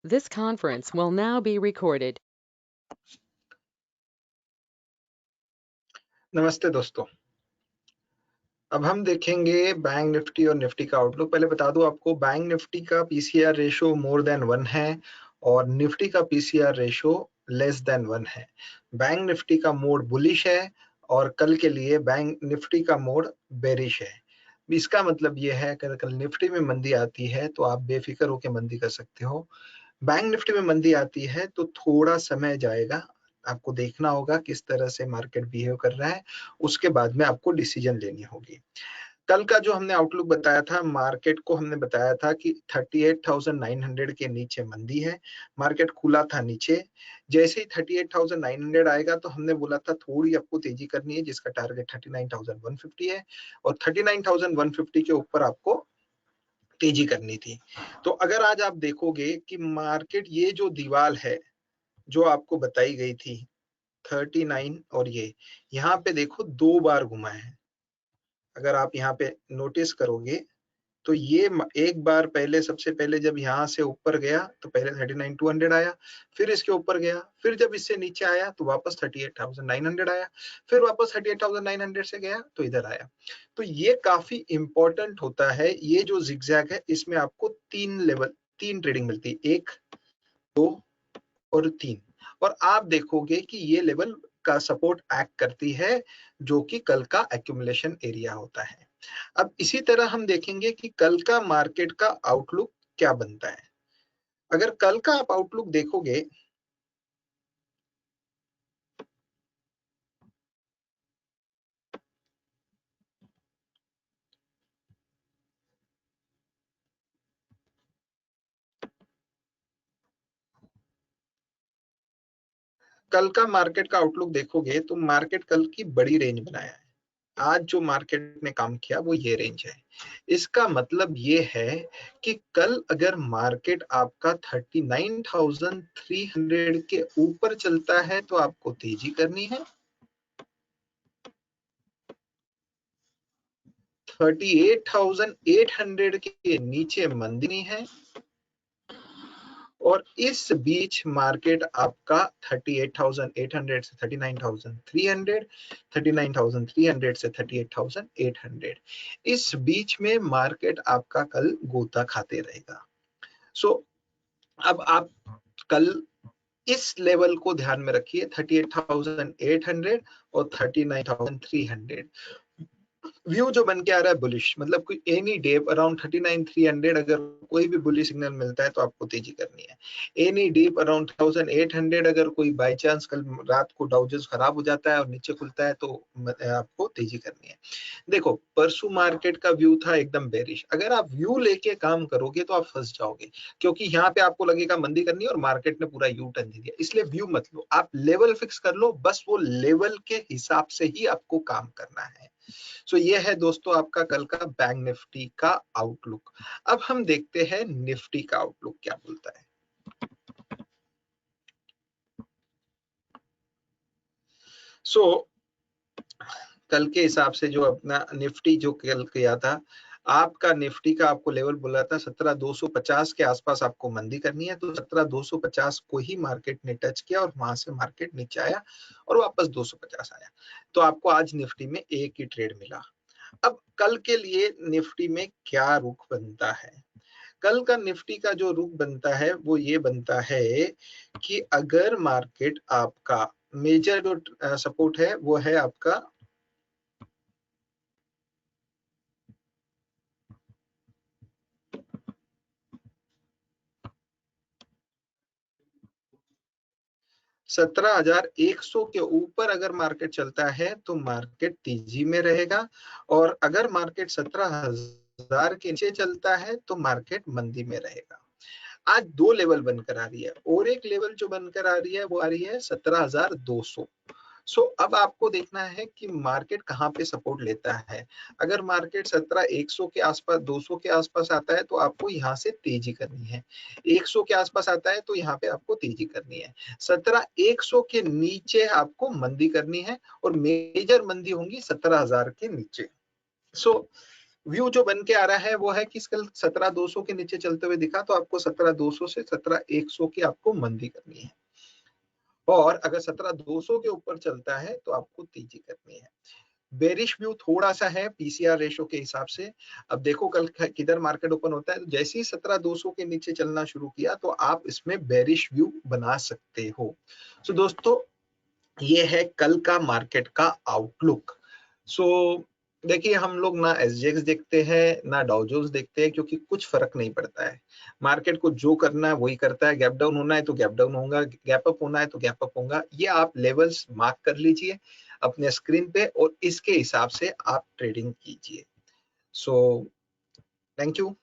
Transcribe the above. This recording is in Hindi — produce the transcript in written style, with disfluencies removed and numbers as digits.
This conference will now be recorded. नमस्ते दोस्तों। अब हम देखेंगे बैंक निफ्टी और निफ्टी का आउटलुक। पहले बता दूं आपको, बैंक निफ्टी का पीसीआर रेशो मोर देन 1 है और निफ्टी का पीसीआर रेशो लेस देन 1 है। बैंक निफ्टी का मोड बुलिश है और कल के लिए बैंक निफ्टी का मोड बेरिश है। इसका मतलब यह है कि कल निफ्टी में मंदी आती है तो आप बेफिक्र होकर मंदी कर सकते हो। बैंक निफ्टी में मंदी आती है तो थोड़ा समय जाएगा, आपको देखना होगा किस तरह से मार्केट बिहेव कर रहा है, उसके बाद में आपको डिसीजन लेनी होगी। कल का जो हमने आउटलुक बताया था, मार्केट को हमने बताया था कि 38,900 के नीचे मंदी है। मार्केट खुला था नीचे, जैसे ही 38,900 आएगा तो हमने बोला था थोड़ी आपको तेजी करनी है, जिसका टारगेट 39,150 है और 39,150 के ऊपर आपको तेजी करनी थी। तो अगर आज आप देखोगे कि मार्केट, ये जो दीवार है जो आपको बताई गई थी 39 और ये यहाँ पे देखो 2 बार घुमा है। अगर आप यहाँ पे नोटिस करोगे तो ये एक बार पहले, सबसे पहले जब यहाँ से ऊपर गया तो पहले 39,200 आया, फिर इसके ऊपर गया, फिर जब इससे नीचे आया तो वापस 38,900 आया, फिर वापस 38,900 से गया तो इधर आया। तो ये काफी इंपॉर्टेंट होता है। ये जो जिगजैग है इसमें आपको 3 ट्रेडिंग मिलती है, 1, 2 और 3। और आप देखोगे कि ये लेवल का सपोर्ट एक्ट करती है, जो कि कल का एक्यूमुलेशन एरिया होता है। अब इसी तरह हम देखेंगे कि कल का मार्केट का आउटलुक क्या बनता है। अगर कल का आप आउटलुक देखोगे, कल का मार्केट का आउटलुक देखोगे तो मार्केट कल की बड़ी रेंज बनाया है। आज जो मार्केट ने काम किया वो ये रेंज है। इसका मतलब ये है कि कल अगर मार्केट आपका 39,300 के ऊपर चलता है तो आपको तेजी करनी है, 38,800 के नीचे मंदी नहीं है, और इस बीच मार्केट आपका 38,800 से 39,300, 39,300 से 38,800, इस बीच में मार्केट आपका कल गोता खाते रहेगा। सो अब आप कल इस लेवल को ध्यान में रखिए, 38,800 और 39,300। व्यू जो बन के आ रहा है बुलिश, मतलब कोई एनी डे अराउंड 39,300 अगर कोई भी बुलिश सिग्नल मिलता है तो आपको तेजी करनी है। एनी डे अराउंड 1,800 अगर कोई बाय चांस कल रात को डाउ जोन्स खराब हो जाता है और नीचे खुलता है तो आपको तेजी करनी है। देखो, परसों मार्केट का व्यू था एकदम बेरिश। अगर आप व्यू लेके काम करोगे तो आप फंस जाओगे, क्योंकि यहाँ पे आपको लगेगा मंदी करनी है और मार्केट ने पूरा यू टर्न दे दिया। इसलिए व्यू मत लो, आप लेवल फिक्स कर लो, बस वो लेवल के हिसाब से ही आपको काम करना है। सो ये है दोस्तों आपका कल का बैंक निफ्टी का आउटलुक। अब हम देखते हैं निफ्टी का आउटलुक क्या बोलता है। सो कल के हिसाब से जो अपना निफ्टी जो कल किया था, आपका निफ्टी का आपको लेवल बोला था 17,250 के आसपास आपको मंदी करनी है, तो 17,250 को ही मार्केट ने टच किया और वहां से मार्केट नीचे आया और वापस 250 आया। तो आपको आज निफ्टी में एक ही ट्रेड मिला। अब कल के लिए निफ्टी में क्या रुख बनता है? कल का निफ्टी का जो रुख बनता है वो ये बनता है कि अगर मार्केट आपका मेजर जो सपोर्ट है वो है आपका 17,100 के ऊपर अगर मार्केट चलता है तो मार्केट तेजी में रहेगा, और अगर मार्केट 17,000 के नीचे चलता है तो मार्केट मंदी में रहेगा। आज 2 लेवल बनकर आ रही है, और एक लेवल जो बनकर आ रही है वो आ रही है 17,200। सो अब आपको देखना है कि मार्केट कहाँ पे सपोर्ट लेता है। अगर मार्केट 17,100 के आसपास, 200 के आसपास आता है तो आपको यहाँ से तेजी करनी है। 100 के आसपास आता है तो यहाँ पे आपको तेजी करनी है। 17,100 के नीचे आपको मंदी करनी है और मेजर मंदी होंगी 17,000 के नीचे। सो व्यू जो बन के आ रहा है वो है कि कल 17,200 के नीचे चलते हुए दिखा तो आपको 17,200 से 17,100 की आपको मंदी करनी है, और अगर 17,200 के ऊपर चलता है तो आपको तेजी करनी है। बेरिश व्यू थोड़ा सा है पीसीआर रेशो के हिसाब से। अब देखो कल किधर मार्केट ओपन होता है, तो जैसे ही 17,200 के नीचे चलना शुरू किया तो आप इसमें बेरिश व्यू बना सकते हो। सो दोस्तों ये है कल का मार्केट का आउटलुक। सो देखिए हम लोग ना एसजेएक्स देखते हैं ना डाउ जोन्स देखते हैं, क्योंकि कुछ फर्क नहीं पड़ता है। मार्केट को जो करना है वही करता है। गैप डाउन होना है तो गैप डाउन होगा, गैप अप होना है तो गैप अप होगा। ये आप लेवल्स मार्क कर लीजिए अपने स्क्रीन पे और इसके हिसाब से आप ट्रेडिंग कीजिए। So thank you.